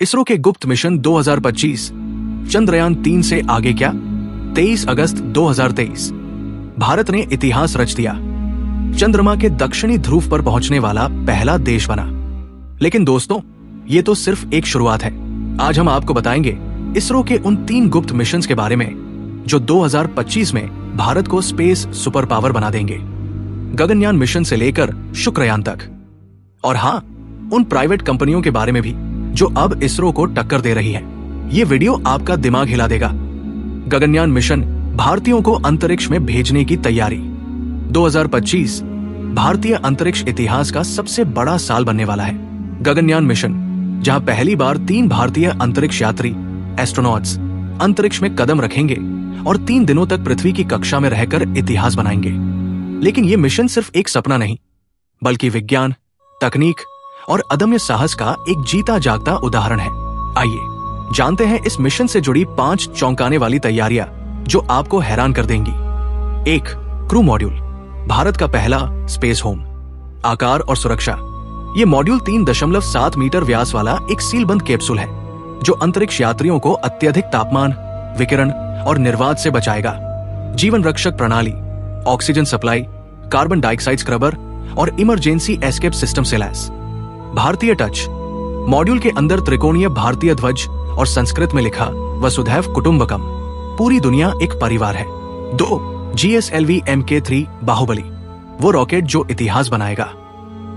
इसरो के गुप्त मिशन 2025 चंद्रयान 3 से आगे क्या? 23 अगस्त 2023 भारत ने इतिहास रच दिया। चंद्रमा के दक्षिणी ध्रुव पर पहुंचने वाला पहला देश बना। लेकिन दोस्तों, ये तो सिर्फ एक शुरुआत है। आज हम आपको बताएंगे इसरो के उन 3 गुप्त मिशंस के बारे में जो 2025 में भारत को स्पेस सुपर पावर बना देंगे, गगनयान मिशन से लेकर शुक्रयान तक। और हां, उन प्राइवेट कंपनियों के बारे में भी जो अब इसरो को टक्कर दे रही है। ये वीडियो आपका दिमाग हिला देगा। गगनयान मिशन भारतीयों को अंतरिक्ष में भेजने की तैयारी। 2025 भारतीय अंतरिक्ष इतिहास का सबसे बड़ा साल बनने वाला है। गगनयान मिशन, जहां पहली बार 3 भारतीय अंतरिक्ष यात्री एस्ट्रोनॉट्स अंतरिक्ष में कदम रखेंगे और 3 दिनों तक पृथ्वी की कक्षा में रहकर इतिहास बनाएंगे। लेकिन यह मिशन सिर्फ एक सपना नहीं, बल्कि विज्ञान, तकनीक और अदम्य साहस का एक जीता जागता उदाहरण है। आइए जानते हैं इस मिशन से जुड़ी 5 चौंकाने वाली तैयारियां जो आपको हैरान कर देंगी। 1. क्रू मॉड्यूल, भारत का पहला स्पेस होम। आकार और सुरक्षा। ये मॉड्यूल 3.7 मीटर व्यास वाला एक सीलबंद कैप्सूल है जो अंतरिक्ष यात्रियों को अत्यधिक तापमान, विकिरण और निर्वात से बचाएगा। जीवन रक्षक प्रणाली, oxygen supply, carbon dioxide scrubber और इमरजेंसी एस्केप सिस्टम से लैस। भारतीय टच, मॉड्यूल के अंदर त्रिकोणीय भारतीय ध्वज और संस्कृत में लिखा वसुधैव कुटुंबकम, पूरी दुनिया एक परिवार है। 2. GSLV Mk3 बाहुबली, वो रॉकेट जो इतिहास बनाएगा।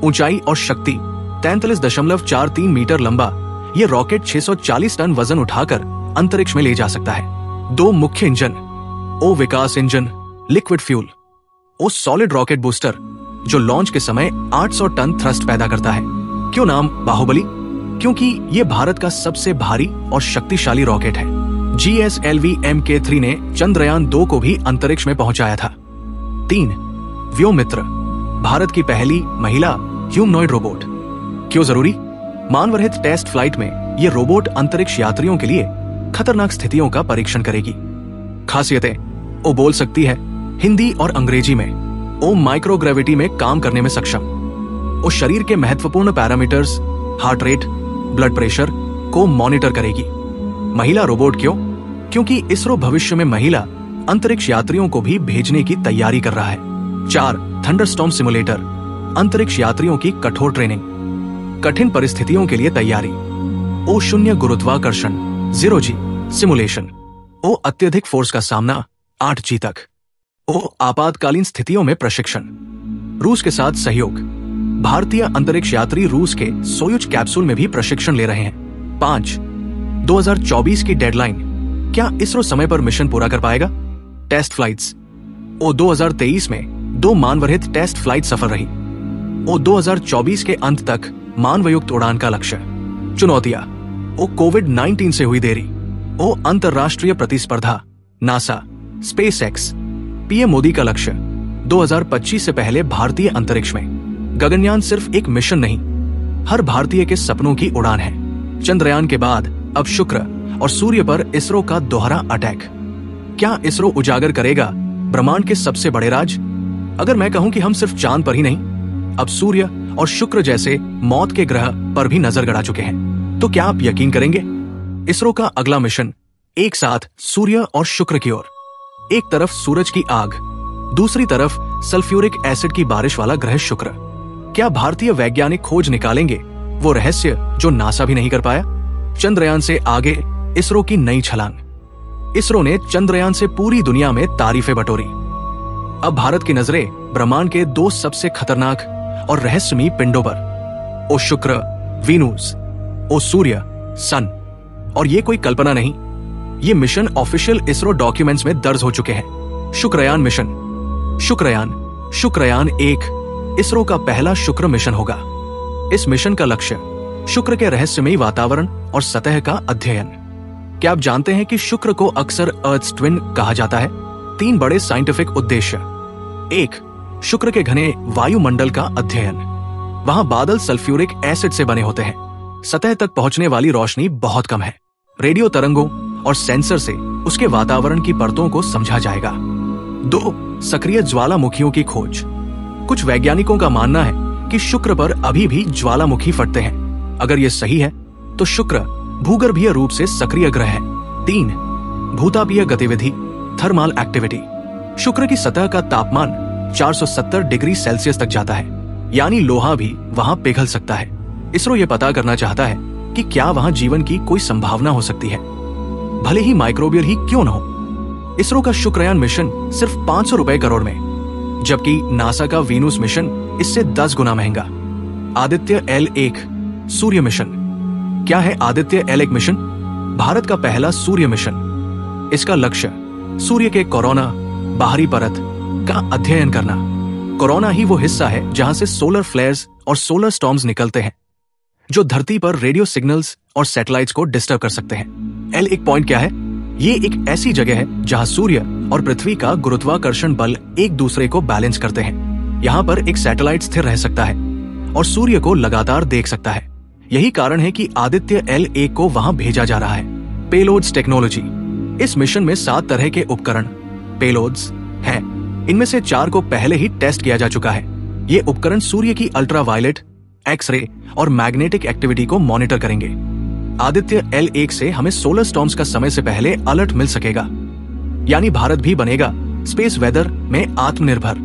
ऊंचाई और शक्ति 43.43 मीटर लंबा, ये रॉकेट 640 टन वजन उठाकर अंतरिक्ष में ले जा सकता है। 2 मुख्य इंजन, ओ विकास इंजन, लिक्विड फ्यूल, ओ सॉलिड रॉकेट बूस्टर जो लॉन्च के समय 800 टन थ्रस्ट पैदा करता है। क्यों नाम बाहुबली? क्योंकि ये भारत का सबसे भारी और शक्तिशाली रॉकेट है। GSLV Mk3 ने चंद्रयान 2 को भी अंतरिक्ष में पहुंचाया था। 3. व्योममित्र, भारत की पहली महिला ह्यूमनॉइड रोबोट। क्यों जरूरी? मानवरहित टेस्ट फ्लाइट में ये रोबोट अंतरिक्ष यात्रियों के लिए खतरनाक स्थितियों का परीक्षण करेगी। खासियतें: वो बोल सकती है हिंदी और अंग्रेजी में, वो माइक्रोग्रेविटी में काम करने में सक्षम, वो शरीर के महत्वपूर्ण parameters, heart rate, blood pressure को मॉनिटर करेगी। महिला रोबोट क्यों? क्योंकि इसरो भविष्य में महिला अंतरिक्ष यात्रियों को भी भेजने की तैयारी कर रहा है। 4. थंडरस्टॉर्म सिमुलेटर, अंतरिक्ष यात्रियों की कठोर ट्रेनिंग, कठिन परिस्थितियों के लिए तैयारी। ओ शून्य गुरुत्वाकर्षण 0G सिमुलेशन, ओ अत्यधिक फोर्स का सामना 8G तक, ओ आपातकालीन स्थितियों में प्रशिक्षण। रूस के साथ सहयोग, भारतीय अंतरिक्ष यात्री रूस के सोयुज कैप्सूल में भी प्रशिक्षण ले रहे हैं। 5. 2024 की डेडलाइन, क्या इसरो समय पर मिशन पूरा कर पाएगा? टेस्ट फ्लाइट्स, ओ 2023 में 2 मानवरहित टेस्ट फ्लाइट सफल रही। ओ 2024 के अंत तक मानवयुक्त उड़ान का लक्ष्य। चुनौतियां: ओ कोविड-19 से हुई देरी, ओ अंतरराष्ट्रीय प्रतिस्पर्धा, नासा, स्पेसएक्स। पीएम मोदी का लक्ष्य 2025 से पहले भारतीय अंतरिक्ष में। गगनयान सिर्फ एक मिशन नहीं, हर भारतीय के सपनों की उड़ान है। चंद्रयान के बाद अब शुक्र और सूर्य पर इसरो का दोहरा अटैक। क्या इसरो उजागर करेगा ब्रह्मांड के सबसे बड़े राज? अगर मैं कहूं कि हम सिर्फ चांद पर ही नहीं, अब सूर्य और शुक्र जैसे मौत के ग्रह पर भी नजर गड़ा चुके हैं, तो क्या आप यकीन करेंगे? इसरो का अगला मिशन एक साथ सूर्य और शुक्र की ओर। एक तरफ सूरज की आग, दूसरी तरफ सल्फ्यूरिक एसिड की बारिश वाला ग्रह शुक्र। क्या भारतीय वैज्ञानिक खोज निकालेंगे वो रहस्य जो नासा भी नहीं कर पाया? चंद्रयान से आगे इसरो की नई छलांग। इसरो ने चंद्रयान से पूरी दुनिया में तारीफें बटोरी। अब भारत की नजरें ब्रह्मांड के 2 सबसे खतरनाक और रहस्यमयी पिंडों पर, ओ शुक्र वीनूस, ओ सूर्य सन। और ये कोई कल्पना नहीं, ये मिशन ऑफिशियल इसरो डॉक्यूमेंट्स में दर्ज हो चुके हैं। शुक्रयान मिशन, शुक्रयान 1 इसरो का पहला शुक्र मिशन होगा। इस मिशन का लक्ष्य शुक्र के रहस्यमयी वातावरण और सतह का अध्ययन। क्या आप जानते हैं कि शुक्र को अक्सर अर्थ ट्विन कहा जाता है? 3 बड़े साइंटिफिक उद्देश्य। 1. शुक्र के घने वायुमंडल का अध्ययन, वहां बादल सल्फ्यूरिक एसिड से बने होते हैं, सतह तक पहुंचने वाली रोशनी बहुत कम है। रेडियो तरंगों और सेंसर से उसके वातावरण की परतों को समझा जाएगा। 2. सक्रिय ज्वालामुखियों की खोज। कुछ वैज्ञानिकों का मानना है कि शुक्र पर अभी भी ज्वालामुखी फटते हैं। अगर ये सही है तो शुक्र भूगर्भीय रूप से सक्रिय ग्रह है। 3 भूतापीय गतिविधि, थर्मल एक्टिविटी। शुक्र की सतह का तापमान 470 डिग्री सेल्सियस तक जाता है, यानी लोहा भी वहां पिघल सकता है। इसरो ये पता करना चाहता है कि क्या वहां जीवन की कोई संभावना हो सकती है, भले ही माइक्रोबियल ही क्यों न हो। इसरो का शुक्रयान मिशन सिर्फ 500 रुपए करोड़ में, जबकि नासा का वीनस मिशन इससे 10 गुना महंगा। आदित्य L1 सूर्य मिशन। क्या है आदित्य L1 मिशन? भारत का पहला सूर्य मिशन। इसका लक्ष्य सूर्य के कोरोना बाहरी परत का अध्ययन करना। कोरोना ही वो हिस्सा है जहां से सोलर फ्लेयर्स और सोलर स्टॉर्म्स निकलते हैं, जो धरती पर रेडियो सिग्नल्स और सैटेलाइट्स को डिस्टर्ब कर सकते हैं। L1 पॉइंट क्या है? ये एक ऐसी जगह है जहां सूर्य और पृथ्वी का गुरुत्वाकर्षण बल एक दूसरे को बैलेंस करते हैं। यहाँ पर एक सैटेलाइट स्थिर रह सकता है और सूर्य को लगातार देख सकता है। यही कारण है कि आदित्य L1 को वहां भेजा जा रहा है। Payloads technology. इस मिशन में 7 तरह के उपकरण पेलोड्स हैं। इनमें से 4 को पहले ही टेस्ट किया जा चुका है। ये उपकरण सूर्य की अल्ट्रावायलेट, एक्स-रे और मैग्नेटिक एक्टिविटी को मॉनिटर करेंगे। आदित्य L1 से हमें सोलर स्टॉर्म्स का समय से पहले अलर्ट मिल सकेगा, यानी भारत भी बनेगा स्पेस वेदर में आत्मनिर्भर।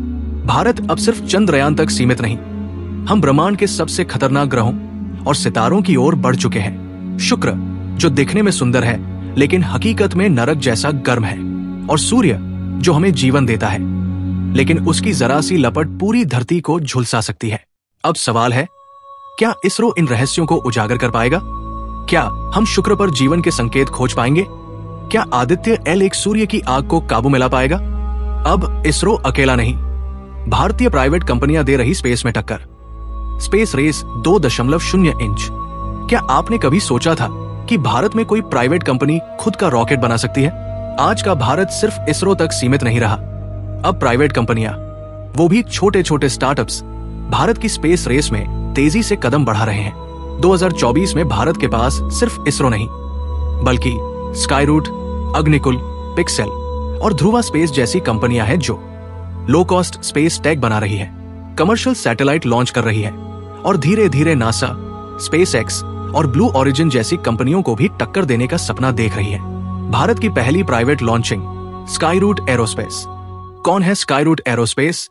भारत अब सिर्फ चंद्रयान तक सीमित नहीं, हम ब्रह्मांड के सबसे खतरनाक ग्रहों और सितारों की ओर बढ़ चुके हैं। शुक्र जो दिखने में सुंदर है लेकिन हकीकत में नरक जैसा गर्म है, और सूर्य जो हमें जीवन देता है, लेकिन उसकी जरा सी लपट पूरी धरती को झुलसा सकती है। अब सवाल है, क्या इसरो इन रहस्यों को उजागर कर पाएगा? क्या हम शुक्र पर जीवन के संकेत खोज पाएंगे? क्या आदित्य L1 सूर्य की आग को काबू में ला पाएगा? अब इसरो अकेला नहीं, भारतीय प्राइवेट कंपनियां दे रही स्पेस में टक्कर। स्पेस रेस 2.0 इंच। क्या आपने कभी सोचा था कि भारत में कोई प्राइवेट कंपनी खुद का रॉकेट बना सकती है? आज का भारत सिर्फ इसरो तक सीमित नहीं रहा। अब प्राइवेट कंपनियां, वो भी छोटे छोटे स्टार्टअप्स, भारत की स्पेस रेस में तेजी से कदम बढ़ा रहे हैं। 2024 में भारत के पास सिर्फ इसरो नहीं, बल्कि स्काईरूट, अग्निकुल, पिक्सेल और ध्रुवा स्पेस जैसी कंपनियां हैं जो लो कॉस्ट स्पेस टेक बना रही है, कमर्शियल सैटेलाइट लॉन्च कर रही है और धीरे धीरे नासा, स्पेसएक्स और ब्लू ओरिजिन जैसी कंपनियों को भी टक्कर देने का सपना देख रही है। भारत की पहली प्राइवेट लॉन्चिंग स्काईरूट एरोस्पेस। कौन है स्काईरूट एरोस्पेस?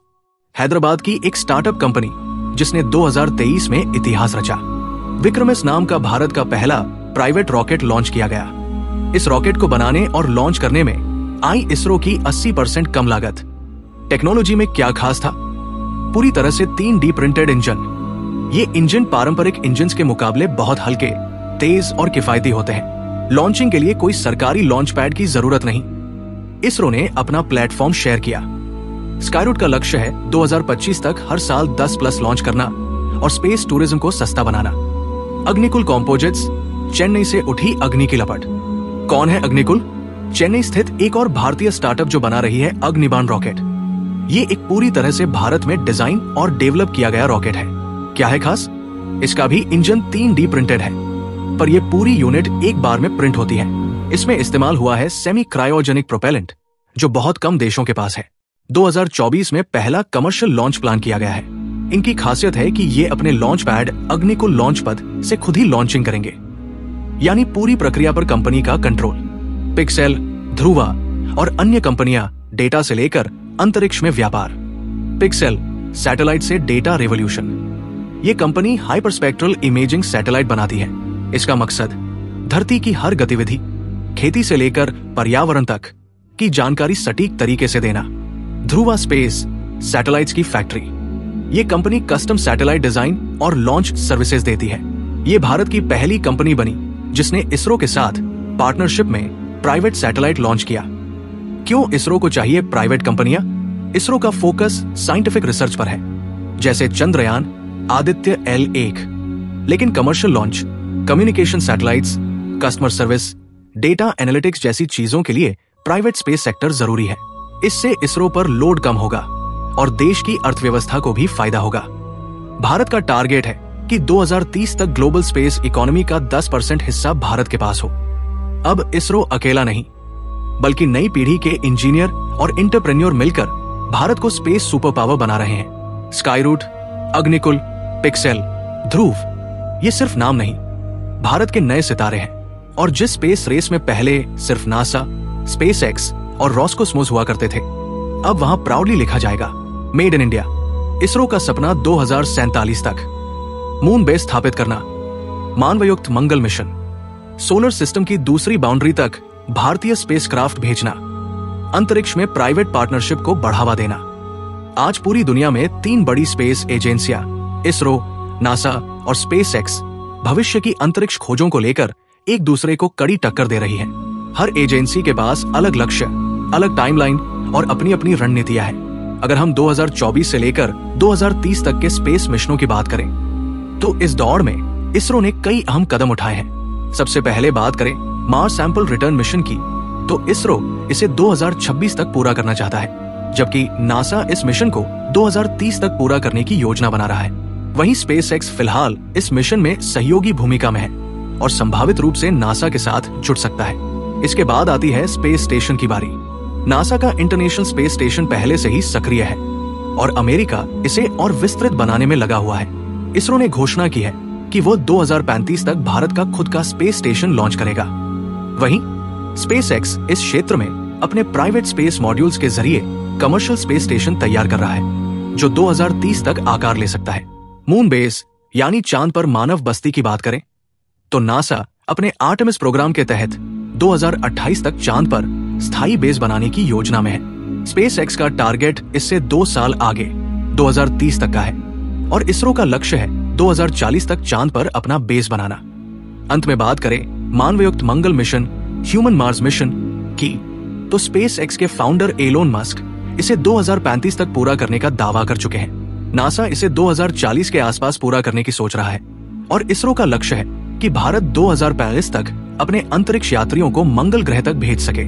हैदराबाद की एक स्टार्टअप कंपनी जिसने 2023 में इतिहास रचा। विक्रमएस नाम का भारत का पहला प्राइवेट रॉकेट लॉन्च किया गया। इस रॉकेट को बनाने और लॉन्च करने में आई इसरो की 80% कम लागत। टेक्नोलॉजी में क्या खास था? पूरी तरह से 3D प्रिंटेड इंजन। ये इंजन पारंपरिक इंजन्स के मुकाबले बहुत हल्के, तेज और किफायती होते हैं। लॉन्चिंग के लिए कोई सरकारी लॉन्च पैड की जरूरत नहीं। इसरो ने अपना प्लेटफॉर्म शेयर किया। स्काईरूट का लक्ष्य है 2025 तक हर साल 10+ लॉन्च करना और स्पेस टूरिज्म को सस्ता बनाना। अग्निकुल कंपोजिट्स। चेन्नई से उठी अग्नि की लपट। कौन है अग्निकुल? चेन्नई स्थित एक और भारतीय स्टार्टअप जो बना रही है अग्निबाण रॉकेट। ये एक पूरी तरह से भारत में डिजाइन और डेवलप किया गया रॉकेट है। क्या है खास? इसका भी इंजन 3D प्रिंटेड है, पर यह पूरी यूनिट एक बार में प्रिंट होती है। इसमें इस्तेमाल हुआ है सेमी क्रायोजेनिक प्रोपेलेंट, जो बहुत कम देशों के पास है। 2024 में पहला कमर्शियल लॉन्च प्लान किया गया है। इनकी खासियत है कि ये अपने लॉन्च पैड अग्निकुल लॉन्च पद से खुद ही लॉन्चिंग करेंगे, यानी पूरी प्रक्रिया पर कंपनी का कंट्रोल। पिक्सेल, ध्रुवा और अन्य कंपनियां डेटा से लेकर अंतरिक्ष में व्यापार। पिक्सेल सैटेलाइट से डेटा रेवोल्यूशन। ये कंपनी हाइपरस्पेक्ट्रल इमेजिंग सैटेलाइट बनाती है। इसका मकसद धरती की हर गतिविधि, खेती से लेकर पर्यावरण तक की जानकारी सटीक तरीके से देना। ध्रुवा स्पेस सैटेलाइट्स की फैक्ट्री। ये कंपनी कस्टम सैटेलाइट डिजाइन और लॉन्च सर्विसेज देती है। ये भारत की पहली कंपनी बनी जिसने इसरो के साथ पार्टनरशिप में प्राइवेट सैटेलाइट लॉन्च किया। क्यों इसरो को चाहिए प्राइवेट कंपनियां? इसरो का फोकस साइंटिफिक रिसर्च पर है, जैसे चंद्रयान, आदित्य L1, लेकिन commercial launch, communication satellites, customer service, data analytics जैसी चीजों के लिए प्राइवेट स्पेस सेक्टर जरूरी है। इससे इसरो पर लोड कम होगा और देश की अर्थव्यवस्था को भी फायदा होगा। भारत का टारगेट है कि 2030 तक ग्लोबल स्पेस इकोनॉमी का 10% हिस्सा भारत के पास हो। अब इसरो अकेला नहीं, बल्कि नई पीढ़ी के इंजीनियर और एंटरप्रेन्योर मिलकर भारत को स्पेस सुपर पावर बना रहे हैं। स्काईरूट, अग्निकुल, पिक्सेल, ध्रुव, ये सिर्फ नाम नहीं, भारत के नए सितारे हैं। और जिस स्पेस रेस में पहले सिर्फ नासा, स्पेसएक्स और रॉसकोस्मोस हुआ करते थे, अब वहां प्राउडली लिखा जाएगा मेड इन इंडिया। इसरो का सपना 2047 तक मून बेस स्थापित करना, मानवयुक्त मंगल मिशन, सोलर सिस्टम की दूसरी बाउंड्री तक भारतीय स्पेसक्राफ्ट भेजना, अंतरिक्ष में प्राइवेट पार्टनरशिप को बढ़ावा देना। आज पूरी दुनिया में 3 बड़ी स्पेस एजेंसियां इसरो, नासा और स्पेसएक्स भविष्य की अंतरिक्ष खोजों को लेकर एक दूसरे को कड़ी टक्कर दे रही हैं। हर एजेंसी के पास अलग लक्ष्य, अलग टाइमलाइन और अपनी अपनी रणनीतियां हैं। अगर हम 2024 से लेकर 2030 तक के स्पेस मिशनों की बात करें, तो इस दौड़ में इसरो ने कई अहम कदम उठाए हैं। सबसे पहले बात करें मार्स सैंपल रिटर्न मिशन की, तो इसरो इसे 2026 तक पूरा करना चाहता है, जबकि नासा इस मिशन को 2030 तक पूरा करने की योजना बना रहा है। वहीं स्पेसएक्स फिलहाल इस मिशन में सहयोगी भूमिका में है और संभावित रूप से नासा के साथ जुड़ सकता है। इसके बाद आती है स्पेस स्टेशन की बारी। नासा का इंटरनेशनल स्पेस स्टेशन पहले से ही सक्रिय है और अमेरिका इसे और विस्तृत बनाने में लगा हुआ है। इसरो ने घोषणा की है कि वो 2035 तक भारत का खुद का स्पेस स्टेशन लॉन्च करेगा। वहीं स्पेसएक्स इस क्षेत्र में अपने प्राइवेट स्पेस मॉड्यूल्स के जरिए कमर्शियल स्पेस स्टेशन तैयार कर रहा है, जो 2030 तक आकार ले सकता है। मून बेस यानी चांद पर मानव बस्ती की बात करें, तो नासा अपने आर्टेमिस प्रोग्राम के तहत 2028 तक चांद पर स्थायी बेस बनाने की योजना में है। स्पेसएक्स का टारगेट इससे 2 साल आगे 2030 तक का है और इसरो का लक्ष्य है 2040 तक चांद पर अपना बेस बनाना। अंत में बात करें मानवयुक्त मंगल मिशन, ह्यूमन मार्स मिशन की, तो स्पेसएक्स के फाउंडर एलोन मस्क इसे 2035 तक पूरा करने का दावा कर चुके हैं। नासा इसे 2040 के आसपास पूरा करने की सोच रहा है और इसरो का लक्ष्य है कि भारत 2045 तक अपने अंतरिक्ष यात्रियों को मंगल ग्रह तक भेज सके।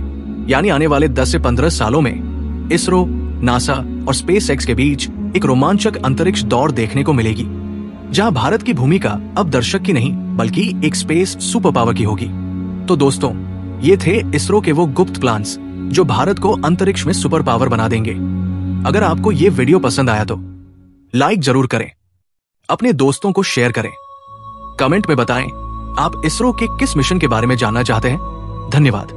यानी आने वाले 10 से 15 सालों में इसरो, नासा और स्पेसएक्स के बीच एक रोमांचक अंतरिक्ष दौड़ देखने को मिलेगी, जहां भारत की भूमिका अब दर्शक की नहीं बल्कि एक स्पेस सुपर पावर की होगी। तो दोस्तों, ये थे इसरो के वो गुप्त प्लान्स जो भारत को अंतरिक्ष में सुपर पावर बना देंगे। अगर आपको ये वीडियो पसंद आया तो लाइक जरूर करें, अपने दोस्तों को शेयर करें, कमेंट में बताएं आप इसरो के किस मिशन के बारे में जानना चाहते हैं। धन्यवाद।